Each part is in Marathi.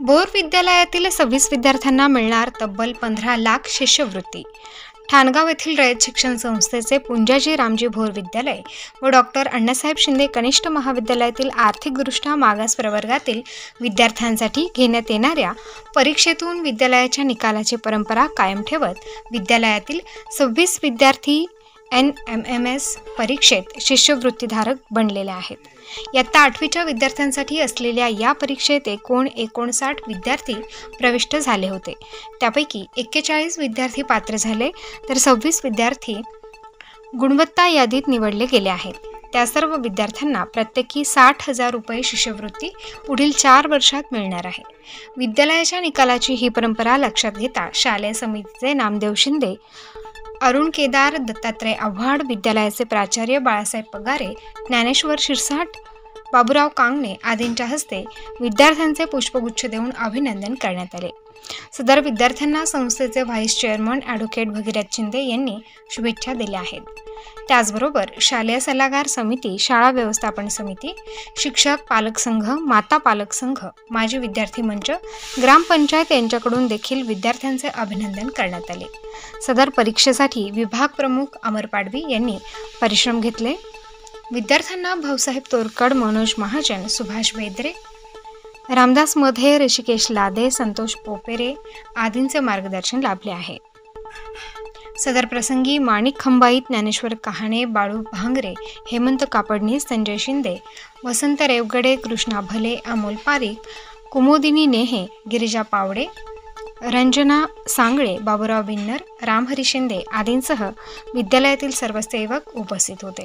भोर विद्यालयातील 26 विद्यार्थ्यांना मिळणार तब्बल 15 लाख शिष्यवृत्ती। ठाणगाव येथील रयत शिक्षण संस्थेचे पुंजाजी रामजी भोर विद्यालय व डॉक्टर अण्णासाहेब शिंदे कनिष्ठ महाविद्यालयातील आर्थिकदृष्ट्या मागास प्रवर्गातील विद्यार्थ्यांसाठी घेण्यात येणाऱ्या परीक्षेतून विद्यालयाच्या निकालाची परंपरा कायम ठेवत विद्यालयातील 26 विद्यार्थी NMMS परीक्षेत शिष्यवृत्तीधारक बनलेले आहेत। इयत्ता 8वीच्या विद्यार्थ्यांसाठी असलेल्या या परीक्षेत एकूण 59 विद्यार्थी प्रविष्ट झाले होते। त्यापैकी 41 विद्यार्थी पात्र झाले तर 26 विद्यार्थी गुणवत्ता यादीत निवडले गेले आहेत। त्या सर्व विद्यार्थ्यांना प्रत्येकी 60,000 रुपये शिष्यवृत्ती पुढील 4 वर्षात मिळणार आहे। विद्यालयाच्या निकालाची ही परंपरा लक्षात घेता शालेय समितीचे नामदेव शिंदे, अरुण केदार, दत्तात्रय आव्हाड, विद्यालयाचे प्राचार्य बाळासाहेब पगारे, ज्ञानेश्वर शिरसाट, बाबूराव कांगणे आदींच्या हस्ते विद्यार्थ्यांचे पुष्पगुच्छ देऊन अभिनंदन करण्यात आले। सदर विद्यार्थ्यांना संस्थेचे vice chairman advocate Bhagirath Shinde यांनी शुभेच्छा दिल्या आहेत। त्याचबरोबर शालेय सल्लागार समिती, शाळा व्यवस्थापन समिती, शिक्षक पालक संघ, माता पालक संघ, माजी विद्यार्थी मंच, ग्रामपंचायत यांच्याकडून देखील विद्यार्थ्यांचे अभिनंदन करण्यात आले। सदर परीक्षेसाठी विभाग प्रमुख अमर पाडवी यांनी परिश्रम घेतले। विद्यार्थ्यांना भाऊसाहेब तोरकड, मनोज महाजन, सुभाष बेद्रे, रामदास मधे, ऋषिकेश लादे, संतोष पोपेरे आदींचे मार्गदर्शन लाभले आहे। सदर प्रसंगी माणिक खंबाईत, ज्ञानेश्वर कहाणे, बाळू भांगरे, हेमंत कापडनीस, संजय शिंदे, वसंत रेवगडे, कृष्णा भले, अमोल पारिक, कुमोदिनी नेहे, गिरिजा पावडे, रंजना सांगळे, बाबूराव बिन्नर, रामहरी शिंदे आदींसह विद्यालयातील सर्व सेवक उपस्थित होते।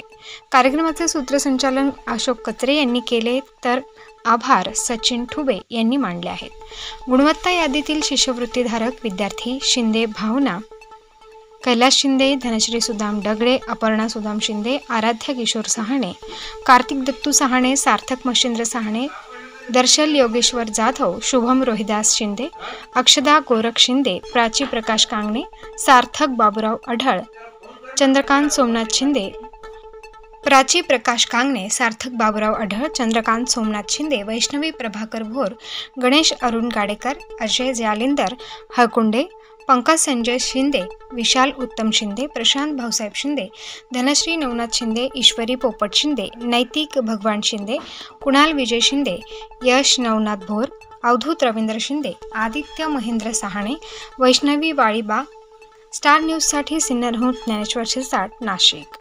कार्यक्रमाचे सूत्रसंचालन अशोक कचरे यांनी केले तर आभार सचिन ठुबे यांनी मानले आहेत। गुणवत्ता यादीतील शिष्यवृत्तीधारक विद्यार्थी शिंदे भावना, कैलास शिंदे, धनश्री सुदाम डगडे, अपर्णा सुदाम शिंदे, आराध्या किशोर सहाणे, कार्तिक दत्तू सहाणे, सार्थक मशिंद्र सहाणे, दर्शल योगेश्वर जाधव, शुभम रोहिदास शिंदे, अक्षदा गोरख शिंदे, प्राची प्रकाश कांगणे, सार्थक बाबूराव अढळ, चंद्रकांत सोमनाथ शिंदे, प्राची प्रकाश कांगणे, सार्थक बाबूराव अढळ, चंद्रकांत सोमनाथ शिंदे, वैष्णवी प्रभाकर भोर, गणेश अरुण गाडेकर, अजय जालिंदर हळकुंडे, पंकज संजय शिंदे, विशाल उत्तम शिंदे, प्रशांत भाऊसाहेब शिंदे, धनश्री नवनाथ शिंदे, ईश्वरी पोपट शिंदे, नैतिक भगवान शिंदे, कुणाल विजय शिंदे, यश नवनाथ भोर, अवधूत रवींद्र शिंदे, आदित्य महेंद्र सहाणे, वैष्णवी वाळीबा। स्टार न्यूजसाठी सिन्नरहून ज्ञानेश्वर शिरसाट, नाशिक।